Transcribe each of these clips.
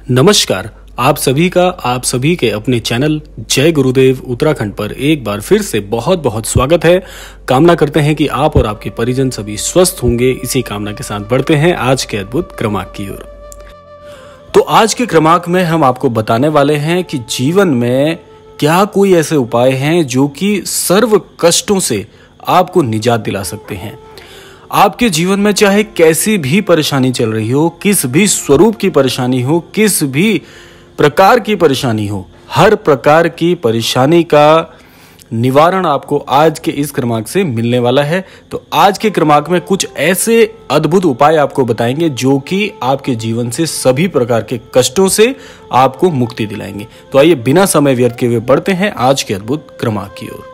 नमस्कार। आप सभी के अपने चैनल जय गुरुदेव उत्तराखंड पर एक बार फिर से बहुत बहुत स्वागत है। कामना करते हैं कि आप और आपके परिजन सभी स्वस्थ होंगे। इसी कामना के साथ बढ़ते हैं आज के अद्भुत क्रमांक की ओर। तो आज के क्रमांक में हम आपको बताने वाले हैं कि जीवन में क्या कोई ऐसे उपाय हैं जो कि सर्व कष्टों से आपको निजात दिला सकते हैं। आपके जीवन में चाहे कैसी भी परेशानी चल रही हो, किस भी स्वरूप की परेशानी हो, किस भी प्रकार की परेशानी हो, हर प्रकार की परेशानी का निवारण आपको आज के इस क्रमांक से मिलने वाला है। तो आज के क्रमांक में कुछ ऐसे अद्भुत उपाय आपको बताएंगे जो कि आपके जीवन से सभी प्रकार के कष्टों से आपको मुक्ति दिलाएंगे। तो आइए बिना समय व्यर्थ किए हुए बढ़ते हैं आज के अद्भुत क्रमांक की ओर।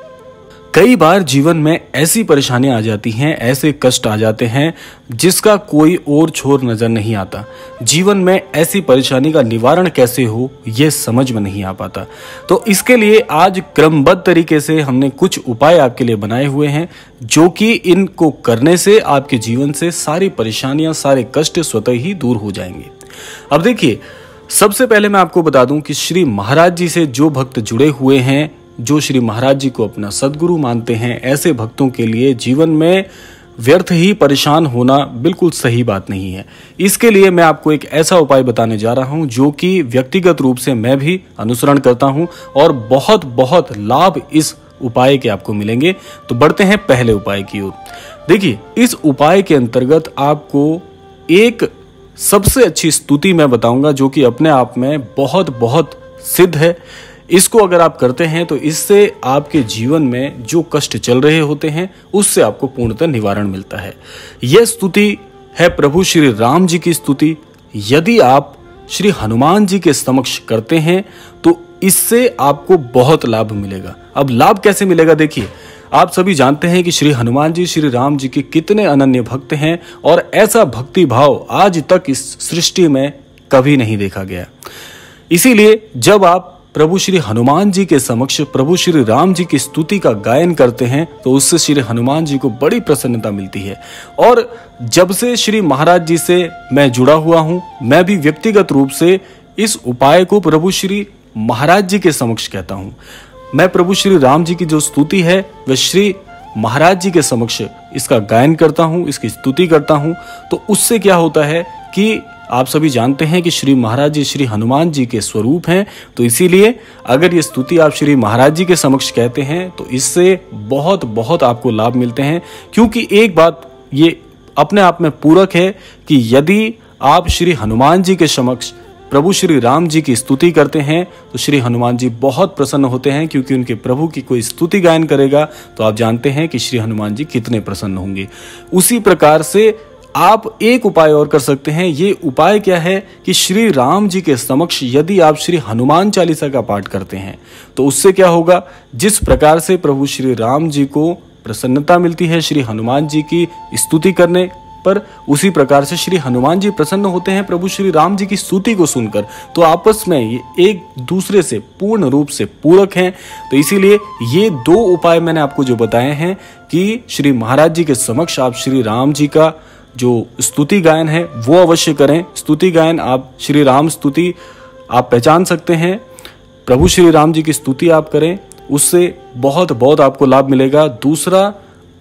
कई बार जीवन में ऐसी परेशानियां आ जाती हैं, ऐसे कष्ट आ जाते हैं जिसका कोई और छोर नजर नहीं आता। जीवन में ऐसी परेशानी का निवारण कैसे हो यह समझ में नहीं आ पाता। तो इसके लिए आज क्रमबद्ध तरीके से हमने कुछ उपाय आपके लिए बनाए हुए हैं जो कि इनको करने से आपके जीवन से सारी परेशानियां, सारे कष्ट स्वतः ही दूर हो जाएंगे। अब देखिए, सबसे पहले मैं आपको बता दूं कि श्री महाराज जी से जो भक्त जुड़े हुए हैं, जो श्री महाराज जी को अपना सदगुरु मानते हैं, ऐसे भक्तों के लिए जीवन में व्यर्थ ही परेशान होना बिल्कुल सही बात नहीं है। इसके लिए मैं आपको एक ऐसा उपाय बताने जा रहा हूं जो कि व्यक्तिगत रूप से मैं भी अनुसरण करता हूं और बहुत बहुत लाभ इस उपाय के आपको मिलेंगे। तो बढ़ते हैं पहले उपाय की ओर। देखिए, इस उपाय के अंतर्गत आपको एक सबसे अच्छी स्तुति मैं बताऊंगा जो कि अपने आप में बहुत बहुत सिद्ध है। इसको अगर आप करते हैं तो इससे आपके जीवन में जो कष्ट चल रहे होते हैं उससे आपको पूर्णतः निवारण मिलता है। यह स्तुति है प्रभु श्री राम जी की स्तुति। यदि आप श्री हनुमान जी के समक्ष करते हैं तो इससे आपको बहुत लाभ मिलेगा। अब लाभ कैसे मिलेगा, देखिए, आप सभी जानते हैं कि श्री हनुमान जी श्री राम जी के कितने अनन्य भक्त हैं और ऐसा भक्ति भाव आज तक इस सृष्टि में कभी नहीं देखा गया। इसीलिए जब आप प्रभु श्री हनुमान जी के समक्ष प्रभु श्री राम जी की स्तुति का गायन करते हैं तो उससे श्री हनुमान जी को बड़ी प्रसन्नता मिलती है। और जब से श्री महाराज जी से मैं जुड़ा हुआ हूं, मैं भी व्यक्तिगत रूप से इस उपाय को प्रभु श्री महाराज जी के समक्ष कहता हूं। मैं प्रभु श्री राम जी की जो स्तुति है वह श्री महाराज जी के समक्ष इसका गायन करता हूं, इसकी स्तुति करता हूं। तो उससे क्या होता है कि आप सभी जानते हैं कि श्री महाराज जी श्री हनुमान जी के स्वरूप हैं। तो इसीलिए अगर ये स्तुति आप श्री महाराज जी के समक्ष कहते हैं तो इससे बहुत बहुत आपको लाभ मिलते हैं। क्योंकि एक बात ये अपने आप में पूरक है कि यदि आप श्री हनुमान जी के समक्ष प्रभु श्री राम जी की स्तुति करते हैं तो श्री हनुमान जी बहुत प्रसन्न होते हैं। क्योंकि उनके प्रभु की कोई स्तुति गायन करेगा तो आप जानते हैं कि श्री हनुमान जी कितने प्रसन्न होंगे। उसी प्रकार से आप एक उपाय और कर सकते हैं। ये उपाय क्या है कि श्री राम जी के समक्ष यदि आप श्री हनुमान चालीसा का पाठ करते हैं तो उससे क्या होगा, जिस प्रकार से प्रभु श्री राम जी को प्रसन्नता मिलती है श्री हनुमान जी की स्तुति करने पर, उसी प्रकार से श्री हनुमान जी प्रसन्न होते हैं प्रभु श्री राम जी की स्तुति को सुनकर। तो आपस में ये एक दूसरे से पूर्ण रूप से पूरक हैं। तो इसीलिए ये दो उपाय मैंने आपको जो बताए हैं कि श्री महाराज जी के समक्ष आप श्री राम जी का जो स्तुति गायन है वो अवश्य करें। स्तुति गायन आप श्री राम स्तुति आप पहचान सकते हैं, प्रभु श्री राम जी की स्तुति आप करें, उससे बहुत बहुत आपको लाभ मिलेगा। दूसरा,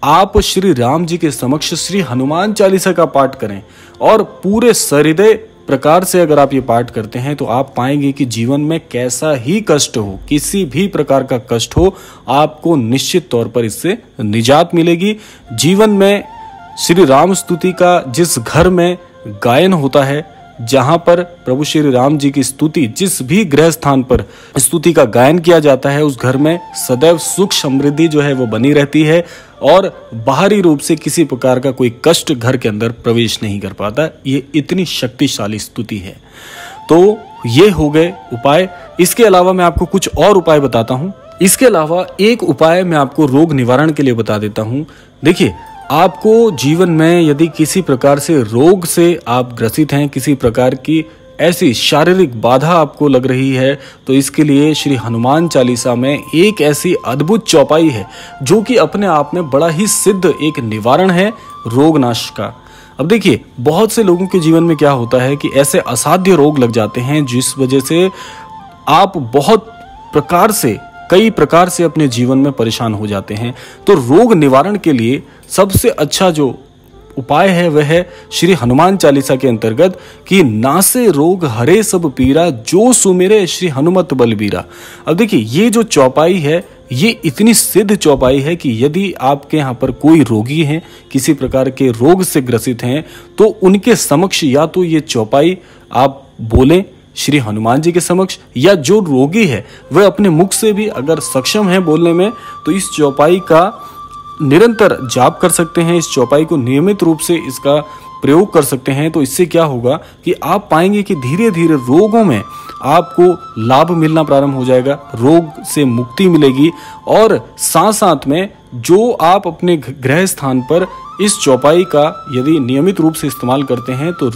आप श्री राम जी के समक्ष श्री हनुमान चालीसा का पाठ करें और पूरे सहृदय प्रकार से अगर आप ये पाठ करते हैं तो आप पाएंगे कि जीवन में कैसा ही कष्ट हो, किसी भी प्रकार का कष्ट हो, आपको निश्चित तौर पर इससे निजात मिलेगी। जीवन में श्री राम स्तुति का जिस घर में गायन होता है, जहां पर प्रभु श्री राम जी की स्तुति जिस भी गृह स्थान पर स्तुति का गायन किया जाता है, उस घर में सदैव सुख समृद्धि जो है वो बनी रहती है और बाहरी रूप से किसी प्रकार का कोई कष्ट घर के अंदर प्रवेश नहीं कर पाता। ये इतनी शक्तिशाली स्तुति है। तो ये हो गए उपाय। इसके अलावा मैं आपको कुछ और उपाय बताता हूँ। इसके अलावा एक उपाय मैं आपको रोग निवारण के लिए बता देता हूँ। देखिए, आपको जीवन में यदि किसी प्रकार से रोग से आप ग्रसित हैं, किसी प्रकार की ऐसी शारीरिक बाधा आपको लग रही है, तो इसके लिए श्री हनुमान चालीसा में एक ऐसी अद्भुत चौपाई है जो कि अपने आप में बड़ा ही सिद्ध एक निवारण है रोग नाश का। अब देखिए, बहुत से लोगों के जीवन में क्या होता है कि ऐसे असाध्य रोग लग जाते हैं जिस वजह से आप कई प्रकार से अपने जीवन में परेशान हो जाते हैं। तो रोग निवारण के लिए सबसे अच्छा जो उपाय है वह है श्री हनुमान चालीसा के अंतर्गत कि नासे रोग हरे सब पीरा, जो सुमिरे श्री हनुमत बलबीरा। अब देखिए, ये जो चौपाई है ये इतनी सिद्ध चौपाई है कि यदि आपके यहाँ पर कोई रोगी हैं, किसी प्रकार के रोग से ग्रसित हैं, तो उनके समक्ष या तो ये चौपाई आप बोलें श्री हनुमान जी के समक्ष, या जो रोगी है वह अपने मुख से भी अगर सक्षम है बोलने में तो इस चौपाई का निरंतर जाप कर सकते हैं। इस चौपाई को नियमित रूप से इसका प्रयोग कर सकते हैं। तो इससे क्या होगा कि आप पाएंगे कि धीरे धीरे रोगों में आपको लाभ मिलना प्रारंभ हो जाएगा, रोग से मुक्ति मिलेगी। और साथ साथ में जो आप अपने गृह स्थान पर इस चौपाई का यदि नियमित रूप से इस्तेमाल करते हैं तो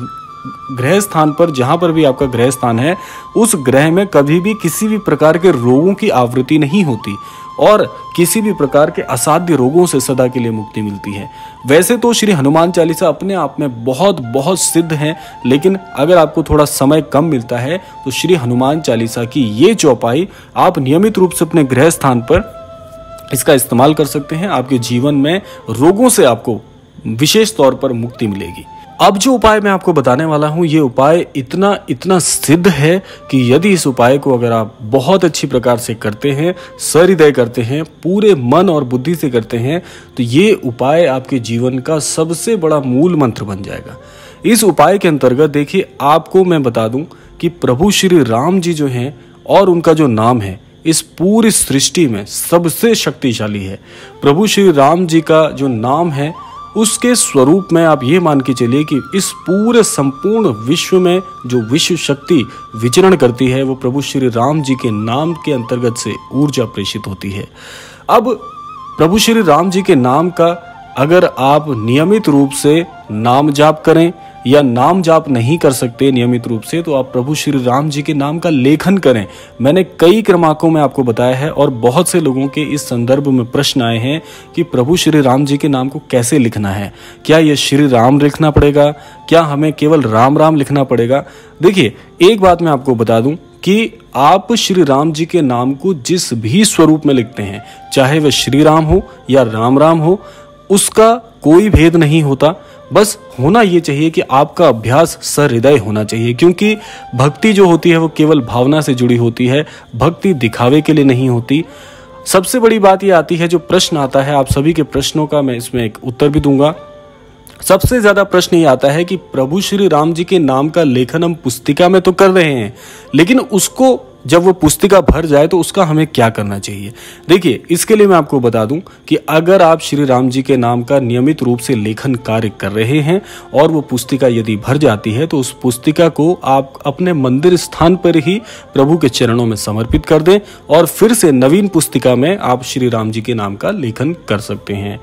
गृह स्थान पर, जहां पर भी आपका गृह स्थान है, उस ग्रह में कभी भी किसी भी प्रकार के रोगों की आवृत्ति नहीं होती और किसी भी प्रकार के असाध्य रोगों से सदा के लिए मुक्ति मिलती है। वैसे तो श्री हनुमान चालीसा अपने आप में बहुत बहुत सिद्ध है, लेकिन अगर आपको थोड़ा समय कम मिलता है तो श्री हनुमान चालीसा की ये चौपाई आप नियमित रूप से अपने गृह स्थान पर इसका इस्तेमाल कर सकते हैं। आपके जीवन में रोगों से आपको विशेष तौर पर मुक्ति मिलेगी। अब जो उपाय मैं आपको बताने वाला हूं, ये उपाय इतना सिद्ध है कि यदि इस उपाय को अगर आप बहुत अच्छी प्रकार से करते हैं, सहृदय करते हैं, पूरे मन और बुद्धि से करते हैं, तो ये उपाय आपके जीवन का सबसे बड़ा मूल मंत्र बन जाएगा। इस उपाय के अंतर्गत देखिए, आपको मैं बता दूं कि प्रभु श्री राम जी जो हैं और उनका जो नाम है इस पूरी सृष्टि में सबसे शक्तिशाली है। प्रभु श्री राम जी का जो नाम है उसके स्वरूप में आप ये मान के चलिए कि इस पूरे संपूर्ण विश्व में जो विश्व शक्ति विचरण करती है वो प्रभु श्री राम जी के नाम के अंतर्गत से ऊर्जा प्रेषित होती है। अब प्रभु श्री राम जी के नाम का अगर आप नियमित रूप से नाम जाप करें या नाम जाप नहीं कर सकते नियमित रूप से, तो आप प्रभु श्री राम जी के नाम का लेखन करें। मैंने कई क्रमांकों में आपको बताया है और बहुत से लोगों के इस संदर्भ में प्रश्न आए हैं कि प्रभु श्री राम जी के नाम को कैसे लिखना है, क्या यह श्री राम लिखना पड़ेगा, क्या हमें केवल राम राम लिखना पड़ेगा। देखिए, एक बात मैं आपको बता दूं कि आप श्री राम जी के नाम को जिस भी स्वरूप में लिखते हैं, चाहे वह श्री राम हो या राम राम हो, उसका कोई भेद नहीं होता। बस होना ये चाहिए कि आपका अभ्यास सहृदय होना चाहिए, क्योंकि भक्ति जो होती है वो केवल भावना से जुड़ी होती है, भक्ति दिखावे के लिए नहीं होती। सबसे बड़ी बात ये आती है, जो प्रश्न आता है, आप सभी के प्रश्नों का मैं इसमें एक उत्तर भी दूंगा। सबसे ज्यादा प्रश्न ये आता है कि प्रभु श्री राम जी के नाम का लेखन हम पुस्तिका में तो कर रहे हैं, लेकिन उसको जब वो पुस्तिका भर जाए तो उसका हमें क्या करना चाहिए। देखिए, इसके लिए मैं आपको बता दूं कि अगर आप श्री राम जी के नाम का नियमित रूप से लेखन कार्य कर रहे हैं और वो पुस्तिका यदि भर जाती है, तो उस पुस्तिका को आप अपने मंदिर स्थान पर ही प्रभु के चरणों में समर्पित कर दें और फिर से नवीन पुस्तिका में आप श्री राम जी के नाम का लेखन कर सकते हैं।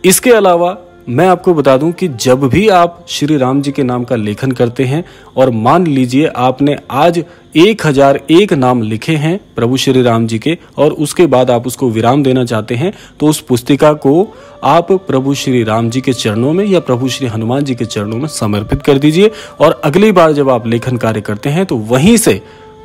इसके अलावा मैं आपको बता दूं कि जब भी आप श्री राम जी के नाम का लेखन करते हैं और मान लीजिए आपने आज 1001 नाम लिखे हैं प्रभु श्री राम जी के और उसके बाद आप उसको विराम देना चाहते हैं, तो उस पुस्तिका को आप प्रभु श्री राम जी के चरणों में या प्रभु श्री हनुमान जी के चरणों में समर्पित कर दीजिए और अगली बार जब आप लेखन कार्य करते हैं तो वहीं से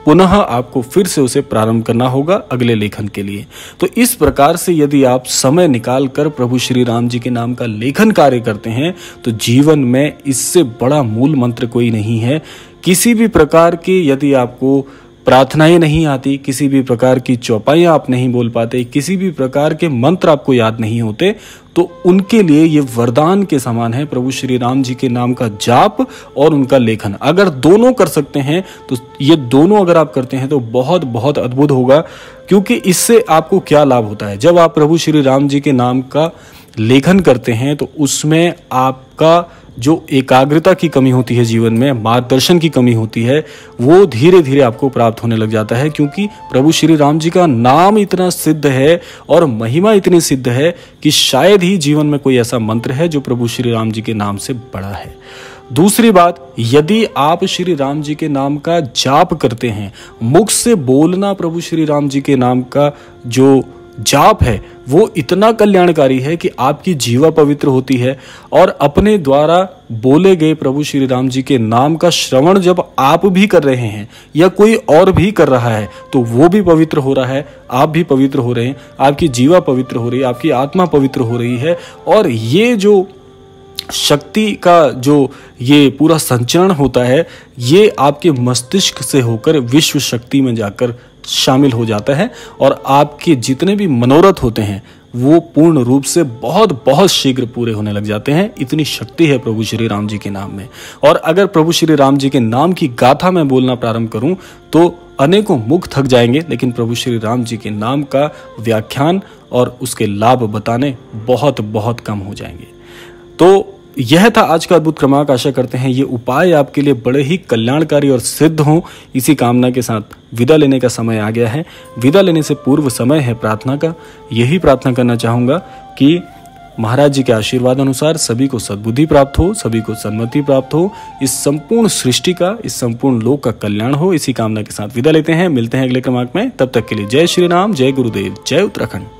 पुनः आपको फिर से उसे प्रारंभ करना होगा अगले लेखन के लिए। तो इस प्रकार से यदि आप समय निकाल कर प्रभु श्री राम जी के नाम का लेखन कार्य करते हैं तो जीवन में इससे बड़ा मूल मंत्र कोई नहीं है। किसी भी प्रकार की यदि आपको प्रार्थनाएं नहीं आती, किसी भी प्रकार की चौपाइयां आप नहीं बोल पाते, किसी भी प्रकार के मंत्र आपको याद नहीं होते, तो उनके लिए ये वरदान के समान है प्रभु श्री राम जी के नाम का जाप और उनका लेखन। अगर दोनों कर सकते हैं तो ये दोनों अगर आप करते हैं तो बहुत बहुत अद्भुत होगा। क्योंकि इससे आपको क्या लाभ होता है, जब आप प्रभु श्री राम जी के नाम का लेखन करते हैं तो उसमें आपका जो एकाग्रता की कमी होती है जीवन में, मार्गदर्शन की कमी होती है, वो धीरे धीरे आपको प्राप्त होने लग जाता है। क्योंकि प्रभु श्री राम जी का नाम इतना सिद्ध है और महिमा इतनी सिद्ध है कि शायद ही जीवन में कोई ऐसा मंत्र है जो प्रभु श्री राम जी के नाम से बड़ा है। दूसरी बात, यदि आप श्री राम जी के नाम का जाप करते हैं, मुख से बोलना प्रभु श्री राम जी के नाम का जो जाप है वो इतना कल्याणकारी है कि आपकी जीवा पवित्र होती है और अपने द्वारा बोले गए प्रभु श्री राम जी के नाम का श्रवण जब आप भी कर रहे हैं या कोई और भी कर रहा है तो वो भी पवित्र हो रहा है, आप भी पवित्र हो रहे हैं, आपकी जीवा पवित्र हो रही है, आपकी आत्मा पवित्र हो रही है। और ये जो शक्ति का जो ये पूरा संचरण होता है ये आपके मस्तिष्क से होकर विश्व शक्ति में जाकर शामिल हो जाता है और आपके जितने भी मनोरथ होते हैं वो पूर्ण रूप से बहुत बहुत शीघ्र पूरे होने लग जाते हैं। इतनी शक्ति है प्रभु श्री राम जी के नाम में। और अगर प्रभु श्री राम जी के नाम की गाथा मैं बोलना प्रारंभ करूं तो अनेकों मुख थक जाएंगे, लेकिन प्रभु श्री राम जी के नाम का व्याख्यान और उसके लाभ बताने बहुत बहुत कम हो जाएंगे। तो यह था आज का अद्भुत क्रमांक। आशा करते हैं ये उपाय आपके लिए बड़े ही कल्याणकारी और सिद्ध हों। इसी कामना के साथ विदा लेने का समय आ गया है। विदा लेने से पूर्व समय है प्रार्थना का। यही प्रार्थना करना चाहूँगा कि महाराज जी के आशीर्वाद अनुसार सभी को सद्बुद्धि प्राप्त हो, सभी को सन्मति प्राप्त हो, इस संपूर्ण सृष्टि का, इस संपूर्ण लोक का कल्याण हो। इसी कामना के साथ विदा लेते हैं। मिलते हैं अगले क्रमांक में। तब तक के लिए जय श्री राम, जय गुरुदेव, जय उत्तराखंड।